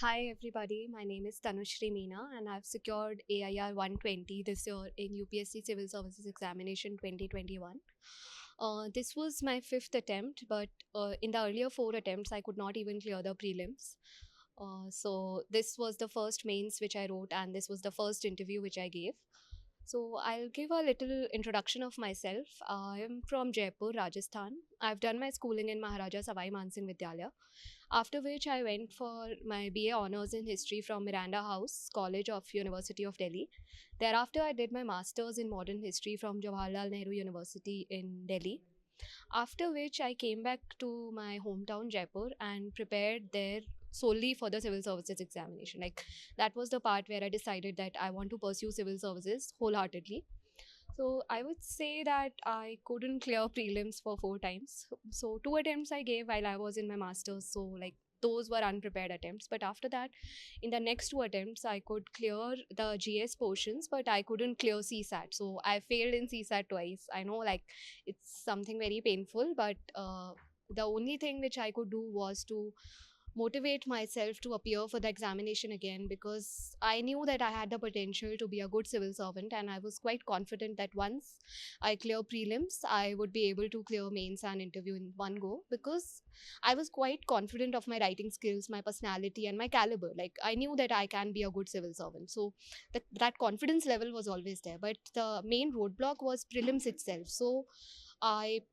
Hi everybody, my name is Tanushree Meena and I've secured AIR 120 this year in UPSC Civil Services Examination 2021. This was my fifth attempt, but in the earlier four attempts, I could not even clear the prelims. So this was the first mains which I wrote, and this was the first interview which I gave. So I'll give a little introduction of myself. I am from Jaipur, Rajasthan. I've done my schooling in Maharaja Savai Mansingh Vidyalaya, after which I went for my BA Honours in History from Miranda House College of University of Delhi. Thereafter, I did my Masters in Modern History from Jawaharlal Nehru University in Delhi. After which, I came back to my hometown Jaipur and prepared there solely for the civil services examination. Like, that was the part where I decided that I want to pursue civil services wholeheartedly. So I would say that I couldn't clear prelims for four times. So two attempts I gave while I was in my masters. So like those were unprepared attempts. But after that, in the next two attempts, I could clear the GS portions, but I couldn't clear CSAT. So I failed in CSAT twice. I know like it's something very painful, but the only thing which I could do was to motivate myself to appear for the examination again, because I knew that I had the potential to be a good civil servant, and I was quite confident that once I clear prelims, I would be able to clear mains and interview in one go, because I was quite confident of my writing skills, my personality, and my caliber. Like, I knew that I can be a good civil servant. So that confidence level was always there. But the main roadblock was prelims itself. So I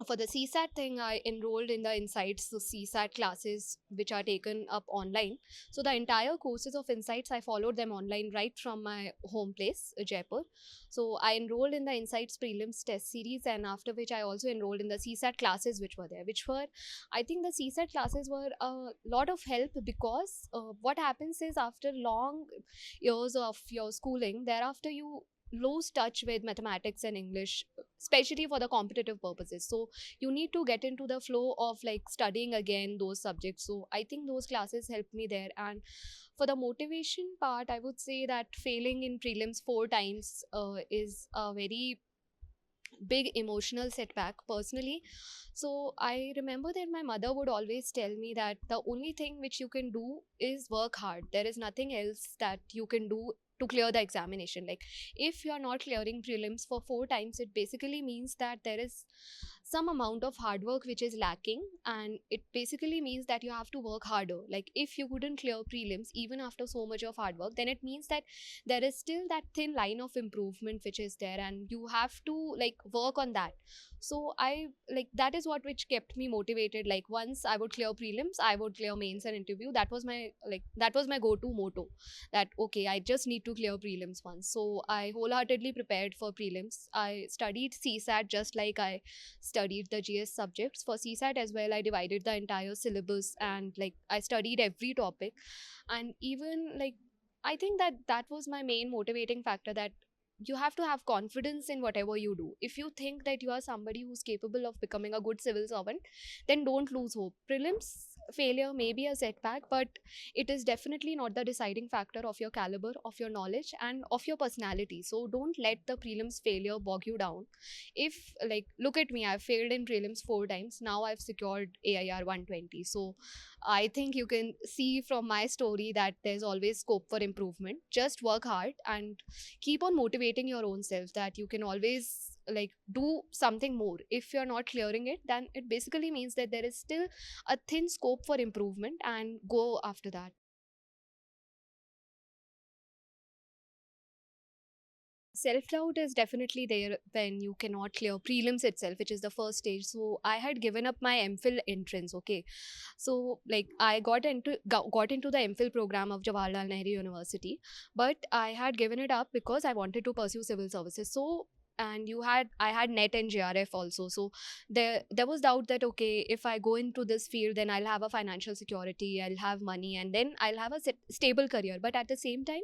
for the CSAT thing, I enrolled in the Insights CSAT classes, which are taken up online. So the entire courses of Insights, I followed them online right from my home place, Jaipur. So I enrolled in the Insights Prelims Test series, and after which I also enrolled in the CSAT classes, which were there, which were, I think the CSAT classes were a lot of help, because what happens is after long years of your schooling, thereafter you lose touch with mathematics and English, especially for the competitive purposes. So you need to get into the flow of like studying again those subjects. So I think those classes helped me there. And for the motivation part, I would say that failing in prelims four times is a very big emotional setback personally. So I remember that my mother would always tell me that the only thing which you can do is work hard. There is nothing else that you can do to clear the examination. Like, if you are not clearing prelims for four times, it basically means that there is some amount of hard work which is lacking, and it basically means that you have to work harder. Like, if you couldn't clear prelims even after so much of hard work, then it means that there is still that thin line of improvement which is there, and you have to like work on that. So I like that is what which kept me motivated. Like, once I would clear prelims, I would clear mains and interview. That was my go-to motto, that okay, I just need to clear prelims once. So I wholeheartedly prepared for prelims. I studied CSAT just like I studied the GS subjects. For CSAT as well, I divided the entire syllabus, and like I studied every topic. And even like, I think that that was my main motivating factor, that you have to have confidence in whatever you do. If you think that you are somebody who's capable of becoming a good civil servant, then don't lose hope. Prelims failure may be a setback, but it is definitely not the deciding factor of your caliber, of your knowledge, and of your personality. So don't let the prelims failure bog you down. If, like, look at me, I've failed in prelims four times. Now I've secured AIR 120. So I think you can see from my story that there's always scope for improvement. Just work hard and keep on motivating your own self, that you can always like do something more. If you're not clearing it, then it basically means that there is still a thin scope for improvement, and go after that. Self doubt is definitely there when you cannot clear prelims itself, which is the first stage. So I had given up my MPhil entrance. Okay, so like I got into the MPhil program of Jawaharlal Nehru University, but I had given it up because I wanted to pursue civil services. So, and I had net and JRF also. So there was doubt that okay, if I go into this field, then I'll have a financial security, I'll have money, and then I'll have a stable career. But at the same time,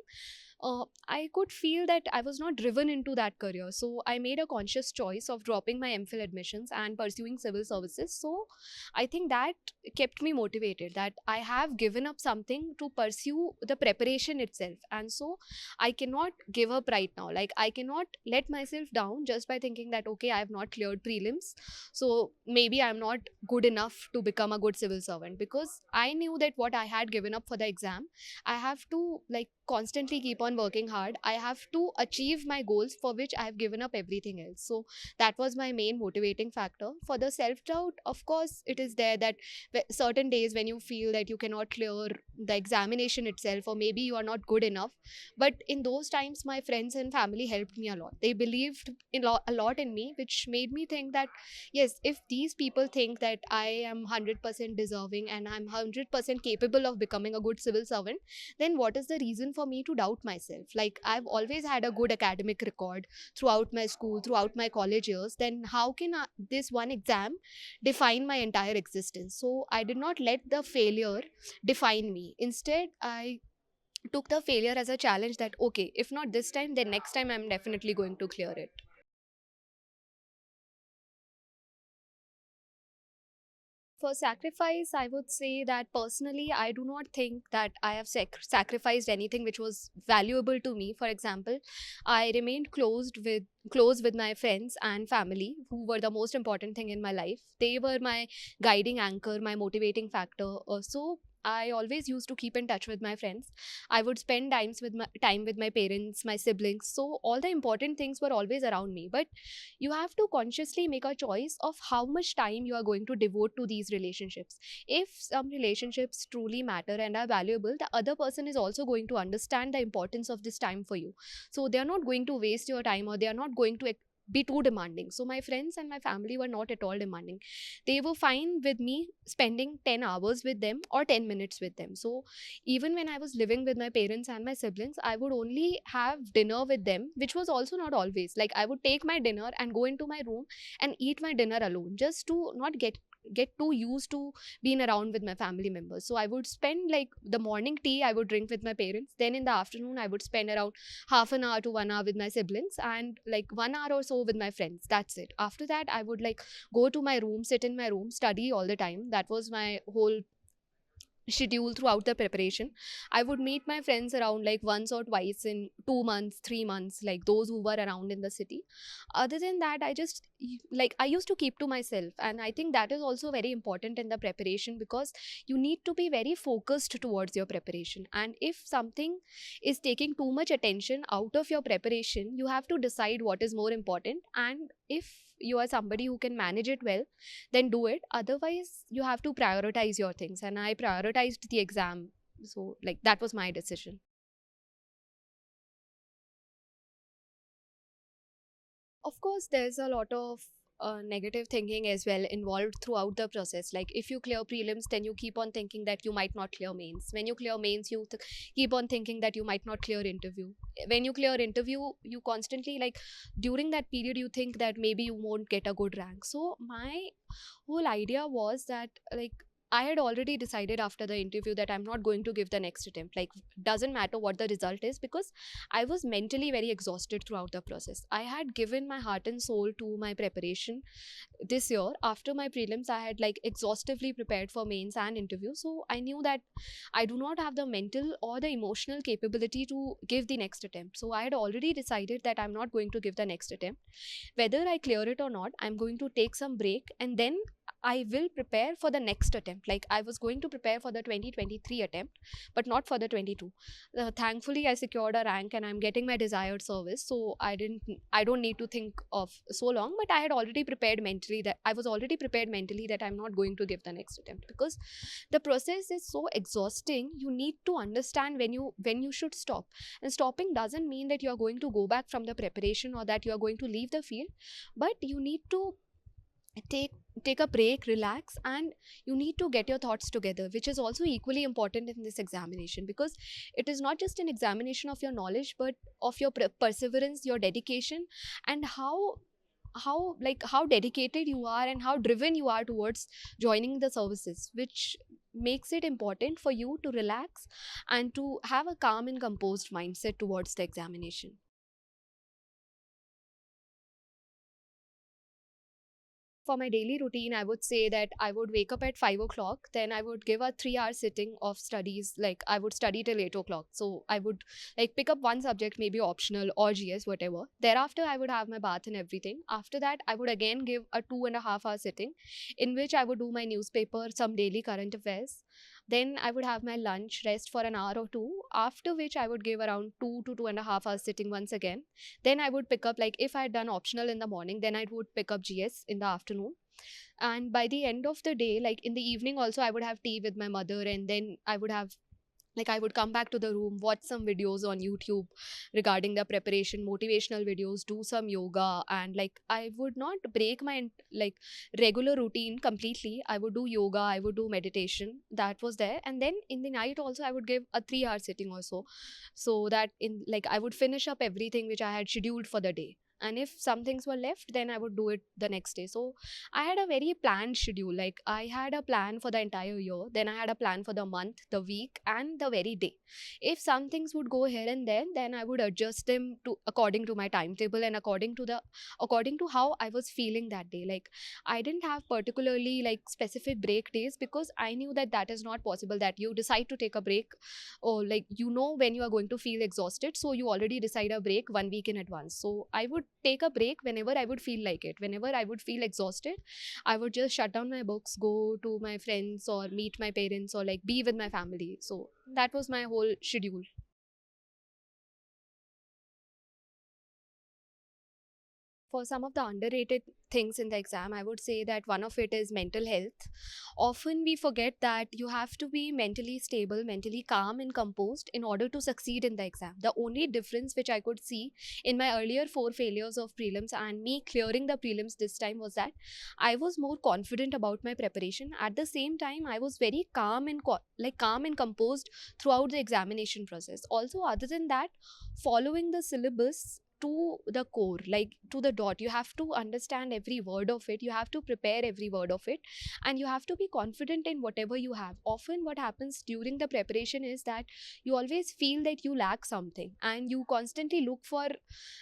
I could feel that I was not driven into that career. So I made a conscious choice of dropping my MPhil admissions and pursuing civil services. So I think that kept me motivated, that I have given up something to pursue the preparation itself. And so I cannot give up right now. Like, I cannot let myself down just by thinking that, okay, I have not cleared prelims, so maybe I'm not good enough to become a good civil servant. Because I knew that what I had given up for the exam, I have to like constantly keep on working hard. I have to achieve my goals for which I have given up everything else. So that was my main motivating factor. For the self doubt, of course, it is there that certain days when you feel that you cannot clear the examination itself, or maybe you are not good enough. But in those times, my friends and family helped me a lot. They believed a lot in me, which made me think that yes, if these people think that I am 100% deserving and I'm 100% capable of becoming a good civil servant, then what is the reason for me to doubt myself? Like, I've always had a good academic record throughout my school, throughout my college years. Then how can this one exam define my entire existence? So I did not let the failure define me. Instead, I took the failure as a challenge, that okay, if not this time, then next time I'm definitely going to clear it. For sacrifice, I would say that personally, I do not think that I have sacrificed anything which was valuable to me. For example, I remained close with my friends and family, who were the most important thing in my life. They were my guiding anchor, my motivating factor. So I always used to keep in touch with my friends. I would spend time with my parents, my siblings. So all the important things were always around me. But you have to consciously make a choice of how much time you are going to devote to these relationships. If some relationships truly matter and are valuable, the other person is also going to understand the importance of this time for you. So they are not going to waste your time, or they are not going to be too demanding. So my friends and my family were not at all demanding. They were fine with me spending 10 hours with them or 10 minutes with them. So even when I was living with my parents and my siblings, I would only have dinner with them, which was also not always. Like, I would take my dinner and go into my room and eat my dinner alone, just to not get too used to being around with my family members. So I would spend like the morning tea I would drink with my parents, then in the afternoon I would spend around half an hour to 1 hour with my siblings, and like 1 hour or so with my friends. That's it. After that, I would like go to my room, sit in my room, study all the time. That was my whole schedule throughout the preparation. I would meet my friends around like once or twice in 2 months, 3 months, like those who were around in the city. Other than that, I used to keep to myself. And I think that is also very important in the preparation, because you need to be very focused towards your preparation. And if something is taking too much attention out of your preparation, you have to decide what is more important. And if you are somebody who can manage it well, then do it. Otherwise, you have to prioritize your things. And I prioritized the exam. So, like, that was my decision. Of course, there's a lot of negative thinking as well involved throughout the process. Like, if you clear prelims, then you keep on thinking that you might not clear mains. When you clear mains, you keep on thinking that you might not clear interview. When you clear interview, you constantly, like, during that period, you think that maybe you won't get a good rank. So my whole idea was that, like, I had already decided after the interview that I'm not going to give the next attempt. Like, doesn't matter what the result is, because I was mentally very exhausted throughout the process. I had given my heart and soul to my preparation this year. After my prelims, I had like exhaustively prepared for mains and interview. So I knew that I do not have the mental or the emotional capability to give the next attempt. So I had already decided that I'm not going to give the next attempt. Whether I clear it or not, I'm going to take some break, and then I will prepare for the next attempt. Like, I was going to prepare for the 2023 attempt, but not for the 22. Thankfully, I secured a rank and I'm getting my desired service. So I don't need to think of so long, but I had already prepared mentally that I was already prepared mentally that I'm not going to give the next attempt, because the process is so exhausting. You need to understand when you should stop. And stopping doesn't mean that you are going to go back from the preparation or that you are going to leave the field, but you need to take take a break, relax, and you need to get your thoughts together, which is also equally important in this examination, because it is not just an examination of your knowledge, but of your perseverance, your dedication, and how dedicated you are and how driven you are towards joining the services, which makes it important for you to relax and to have a calm and composed mindset towards the examination. For my daily routine, I would say that I would wake up at 5 o'clock. Then I would give a 3 hour sitting of studies. Like I would study till 8 o'clock. So I would like pick up one subject, maybe optional or GS, whatever. Thereafter, I would have my bath and everything. After that, I would again give a 2.5 hour sitting in which I would do my newspaper, some daily current affairs. Then I would have my lunch, rest for an hour or two, after which I would give around 2 to 2.5 hours sitting once again. Then I would pick up, like if I had done optional in the morning, then I would pick up GS in the afternoon. And by the end of the day, like in the evening also, I would have tea with my mother, and then I would have, like I would come back to the room, watch some videos on YouTube regarding the preparation, motivational videos, do some yoga, and like I would not break my like regular routine completely. I would do yoga, I would do meditation, that was there. And then in the night also I would give a 3 hour sitting also, so that in like I would finish up everything which I had scheduled for the day. And if some things were left, then I would do it the next day. So I had a very planned schedule. Like I had a plan for the entire year, then I had a plan for the month, the week, and the very day. If some things would go here and there, then I would adjust them to according to my timetable and according to how I was feeling that day. Like I didn't have particularly like specific break days, because I knew that that is not possible, that you decide to take a break, or like you know when you are going to feel exhausted, so you already decide a break 1 week in advance. So I would take a break whenever I would feel like it. Whenever I would feel exhausted, I would just shut down my books, go to my friends or meet my parents or like be with my family. So that was my whole schedule. For some of the underrated things in the exam, I would say that one of it is mental health. Often we forget that you have to be mentally stable, mentally calm and composed in order to succeed in the exam. The only difference which I could see in my earlier 4 failures of prelims and me clearing the prelims this time was that I was more confident about my preparation. At the same time, I was very calm and calm and composed throughout the examination process. Also, other than that, following the syllabus to the core, like to the dot, you have to understand every word of it, you have to prepare every word of it, and you have to be confident in whatever you have. Often what happens during the preparation is that you always feel that you lack something, and you constantly look for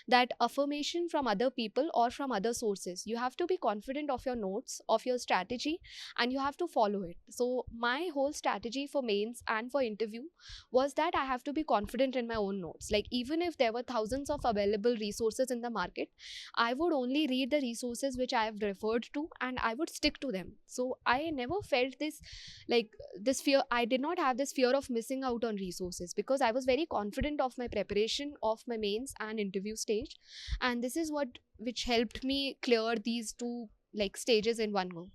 that affirmation from other people or from other sources. You have to be confident of your notes, of your strategy, and you have to follow it. So my whole strategy for mains and for interview was that I have to be confident in my own notes. Like even if there were thousands of available resources in the market, I would only read the resources which I have referred to and I would stick to them. So I never felt this like this fear. I did not have this fear of missing out on resources because I was very confident of my preparation of my mains and interview stage. And this is what which helped me clear these two like stages in one go.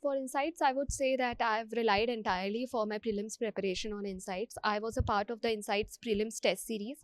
For Insights, I would say that I've relied entirely for my prelims preparation on Insights. I was a part of the Insights Prelims Test series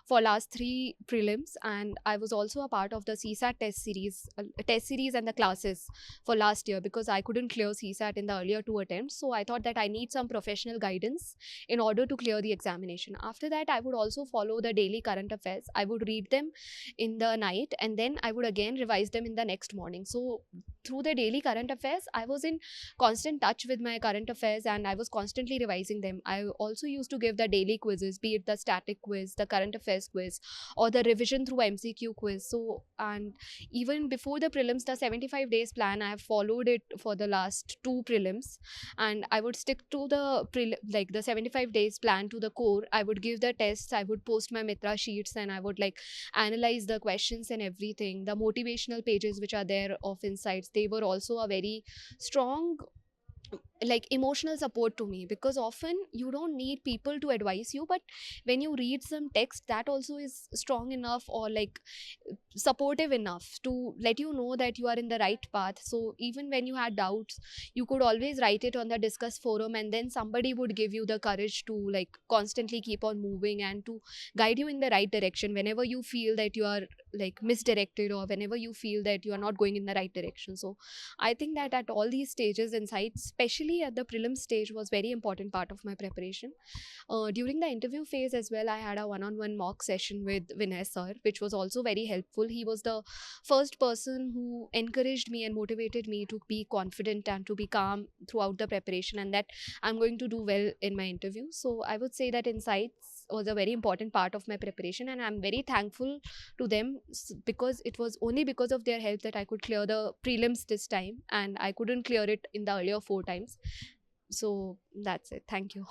for last 3 prelims, and I was also a part of the CSAT test series and the classes for last year because I couldn't clear CSAT in the earlier 2 attempts. So I thought that I need some professional guidance in order to clear the examination. After that, I would also follow the daily current affairs. I would read them in the night and then I would again revise them in the next morning. So through the daily current affairs, I was in constant touch with my current affairs and I was constantly revising them. I also used to give the daily quizzes, be it the static quiz, the current affairs quiz, or the revision through MCQ quiz. So, and even before the prelims, the 75 days plan, I have followed it for the last 2 prelims, and I would stick to the like the 75 days plan to the core. I would give the tests, I would post my Mitra sheets, and I would like analyze the questions and everything. The motivational pages which are there of Insights, they were also a very strong like emotional support to me, because often you don't need people to advise you, but when you read some text, that also is strong enough or like supportive enough to let you know that you are in the right path. So even when you had doubts, you could always write it on the discuss forum, and then somebody would give you the courage to like constantly keep on moving and to guide you in the right direction whenever you feel that you are like misdirected or whenever you feel that you are not going in the right direction. So I think that at all these stages, Insights especially at the prelim stage, was very important part of my preparation. During the interview phase as well, I had a one-on-one mock session with Vinay Sir, which was also very helpful. He was the first person who encouraged me and motivated me to be confident and to be calm throughout the preparation, and that I'm going to do well in my interview. So I would say that Insights was a very important part of my preparation, and I'm very thankful to them because it was only because of their help that I could clear the prelims this time, and I couldn't clear it in the earlier 4 times. So that's it. Thank you.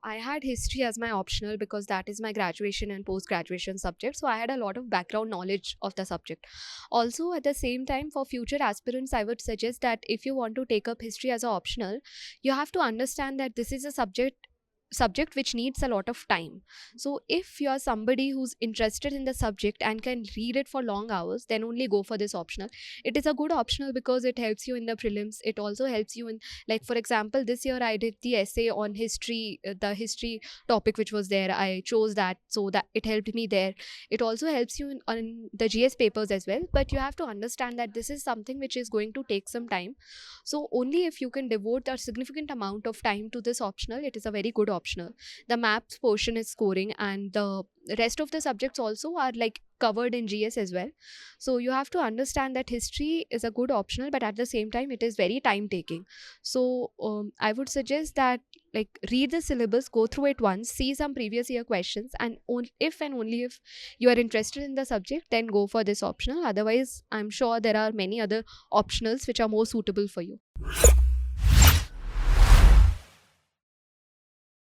I had history as my optional because that is my graduation and post graduation subject. So I had a lot of background knowledge of the subject. Also, at the same time, for future aspirants, I would suggest that if you want to take up history as an optional, you have to understand that this is a subject which needs a lot of time. So if you are somebody who's interested in the subject and can read it for long hours, then only go for this optional. It is a good optional because it helps you in the prelims. It also helps you in, like, for example, this year I did the essay on history, the history topic which was there. I chose that, so that it helped me there. It also helps you in on the GS papers as well, but you have to understand that this is something which is going to take some time. So only if you can devote a significant amount of time to this optional, it is a very good optional. The maps portion is scoring, and the rest of the subjects also are like covered in GS as well. So you have to understand that history is a good optional, but at the same time it is very time taking. So I would suggest that, like, read the syllabus, go through it once, see some previous year questions, and if and only if you are interested in the subject, then go for this optional. Otherwise, I'm sure there are many other optionals which are more suitable for you.